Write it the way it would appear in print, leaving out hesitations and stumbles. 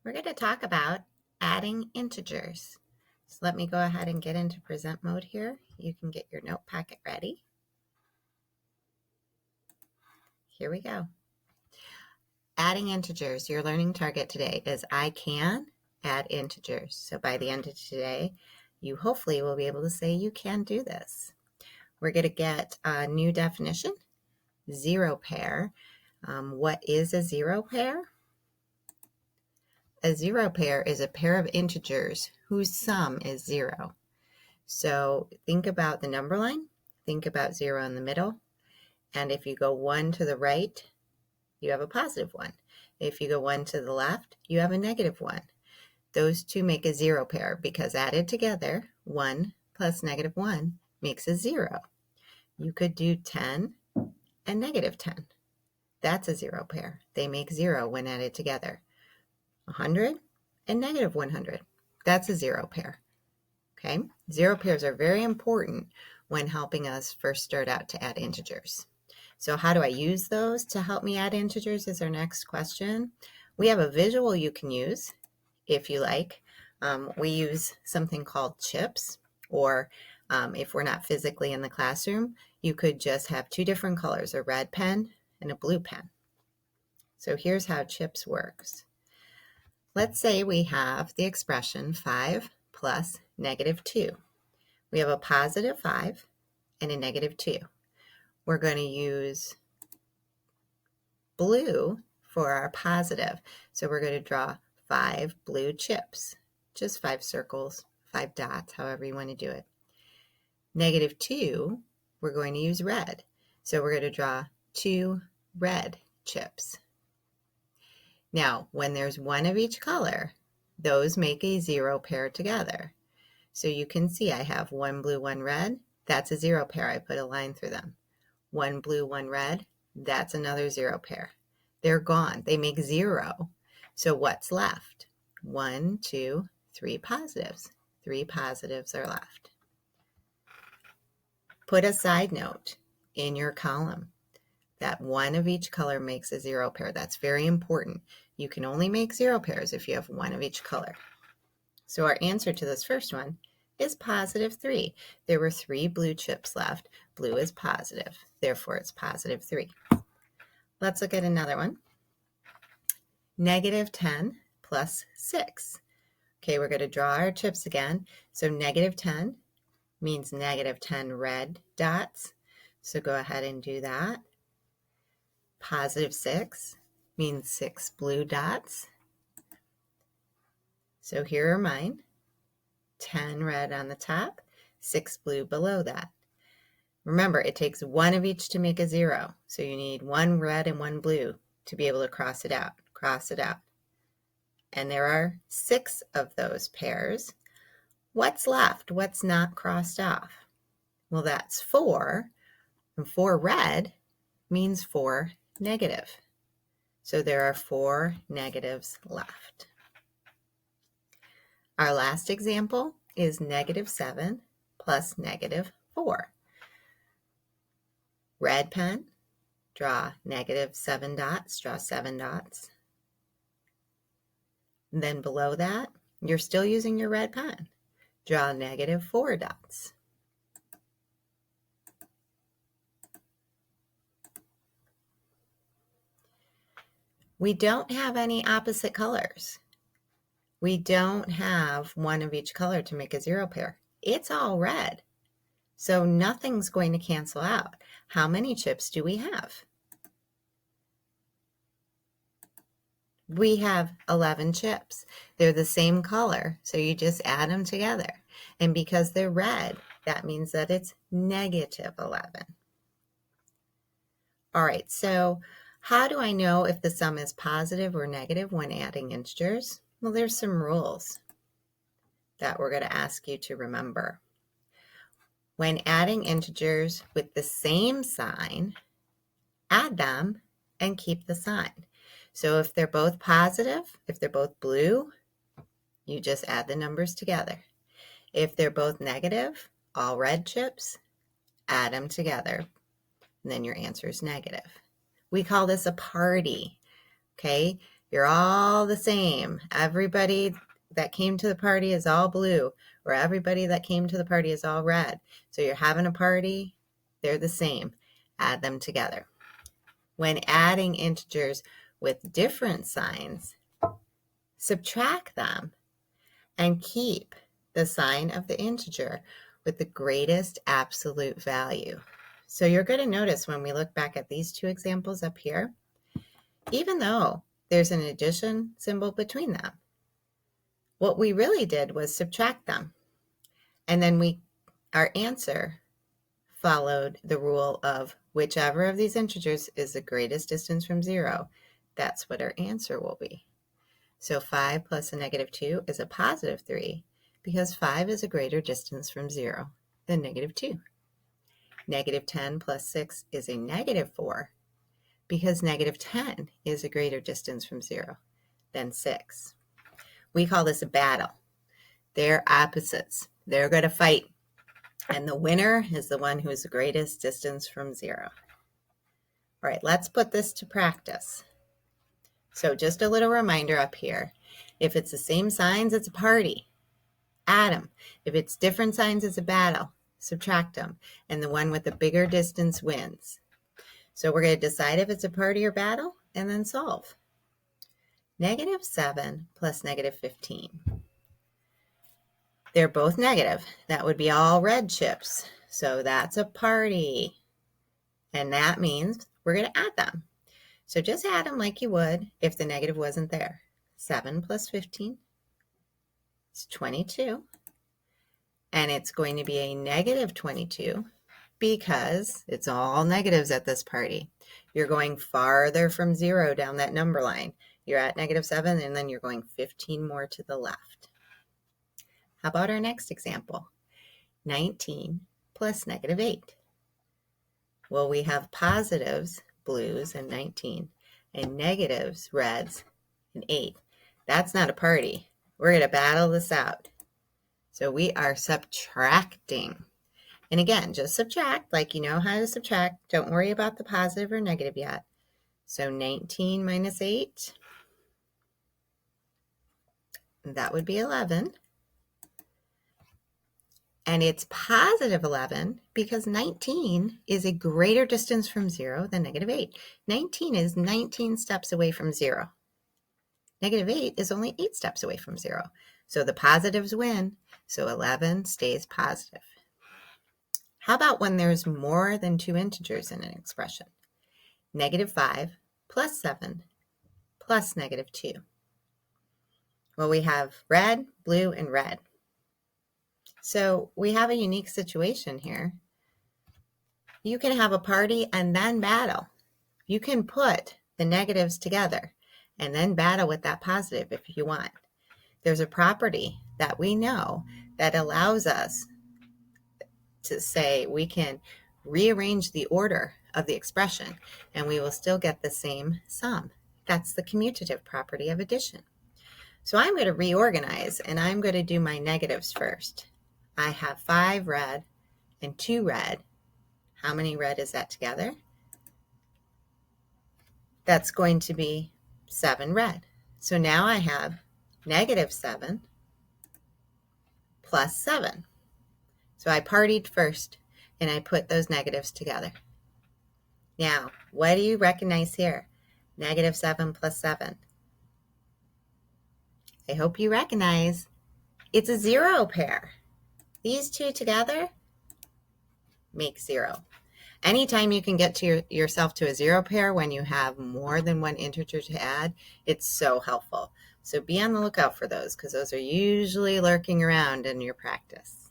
We're going to talk about adding integers. So let me go ahead and get into present mode here. You can get your note packet ready. Here we go. Adding integers. Your learning target today is I can add integers. So by the end of today, you hopefully will be able to say you can do this. We're going to get a new definition, zero pair. What is a zero pair? A zero pair is a pair of integers whose sum is zero. So think about the number line, think about zero in the middle, and if you go one to the right, you have a positive one. If you go one to the left, you have a negative one. Those two make a zero pair because added together, 1 plus negative 1 makes a 0. You could do 10 and negative 10. That's a zero pair. They make 0 when added together. 100 and negative 100. That's a zero pair. Okay, zero pairs are very important when helping us first start out to add integers. So how do I use those to help me add integers is our next question. We have a visual you can use if you like. We use something called chips, or if we're not physically in the classroom, you could just have two different colors, a red pen and a blue pen. So here's how chips works. Let's say we have the expression 5 plus negative 2. We have a positive 5 and a negative 2. We're going to use blue for our positive. So we're going to draw 5 blue chips, just 5 circles, 5 dots, however you want to do it. Negative 2, we're going to use red. So we're going to draw 2 red chips. Now, when there's one of each color, those make a zero pair together. So you can see I have one blue, one red. That's a zero pair. I put a line through them. One blue, one red. That's another zero pair. They're gone. They make 0. So what's left? 1, 2, 3 positives. 3 positives are left. Put a side note in your column that one of each color makes a zero pair. That's very important. You can only make zero pairs if you have one of each color. So our answer to this first one is positive 3. There were 3 blue chips left. Blue is positive, therefore it's positive 3. Let's look at another one. Negative 10 plus 6. Okay, we're going to draw our chips again. So negative 10 means negative 10 red dots. So go ahead and do that. Positive 6 means 6 blue dots. So here are mine. 10 red on the top, 6 blue below that. Remember, it takes one of each to make a 0. So you need 1 red and 1 blue to be able to cross it out. Cross it out. And there are 6 of those pairs. What's left? What's not crossed off? Well, that's 4. And 4 red means 4 negative. So there are 4 negatives left. Our last example is negative 7 plus negative 4. Red pen, draw negative 7 dots, draw 7 dots. And then below that, you're still using your red pen. Draw negative 4 dots. We don't have any opposite colors. We don't have one of each color to make a zero pair. It's all red. So nothing's going to cancel out. How many chips do we have? We have 11 chips. They're the same color, so you just add them together. And because they're red, that means that it's negative 11. All right, so how do I know if the sum is positive or negative when adding integers? Well, there's some rules that we're going to ask you to remember. When adding integers with the same sign, add them and keep the sign. So if they're both positive, if they're both blue, you just add the numbers together. If they're both negative, all red chips, add them together, and then your answer is negative. We call this a party, okay? You're all the same. Everybody that came to the party is all blue, or everybody that came to the party is all red. So you're having a party, they're the same. Add them together. When adding integers with different signs, subtract them and keep the sign of the integer with the greatest absolute value. So you're going to notice when we look back at these two examples up here, even though there's an addition symbol between them, what we really did was subtract them. And then our answer followed the rule of whichever of these integers is the greatest distance from 0, that's what our answer will be. So 5 plus a negative 2 is a positive 3 because 5 is a greater distance from 0 than negative 2. Negative 10 plus 6 is a negative 4 because negative 10 is a greater distance from 0 than 6. We call this a battle. They're opposites. They're going to fight. And the winner is the one who is the greatest distance from 0. All right, let's put this to practice. So just a little reminder up here. If it's the same signs, it's a party. Add them. If it's different signs, it's a battle. Subtract them. And the one with the bigger distance wins. So we're going to decide if it's a party or battle and then solve. Negative 7 plus negative 15. They're both negative. That would be all red chips. So that's a party. And that means we're going to add them. So just add them like you would if the negative wasn't there. 7 plus 15 is 22. And it's going to be a negative 22 because it's all negatives at this party. You're going farther from 0 down that number line. You're at negative 7 and then you're going 15 more to the left. How about our next example? 19 plus negative 8. Well, we have positives, blues, and 19, and negatives, reds, and 8. That's not a party. We're going to battle this out. So we are subtracting. And again, just subtract like you know how to subtract. Don't worry about the positive or negative yet. So 19 minus 8, that would be 11. And it's positive 11 because 19 is a greater distance from 0 than negative 8. 19 is 19 steps away from 0. Negative 8 is only 8 steps away from 0. So the positives win, so 11 stays positive. How about when there's more than 2 integers in an expression? Negative 5 plus 7 plus negative 2. Well, we have red, blue, and red. So we have a unique situation here. You can have a party and then battle. You can put the negatives together and then battle with that positive if you want. There's a property that we know that allows us to say we can rearrange the order of the expression and we will still get the same sum. That's the commutative property of addition. So I'm going to reorganize and I'm going to do my negatives first. I have 5 red and 2 red. How many red is that together? That's going to be 7 red. So now I have negative 7 plus 7. So I partied first and I put those negatives together. Now, what do you recognize here? Negative 7 plus 7. I hope you recognize it's a 0 pair. These two together make 0. Anytime you can get to yourself to a 0 pair when you have more than one integer to add, it's so helpful. So be on the lookout for those because those are usually lurking around in your practice.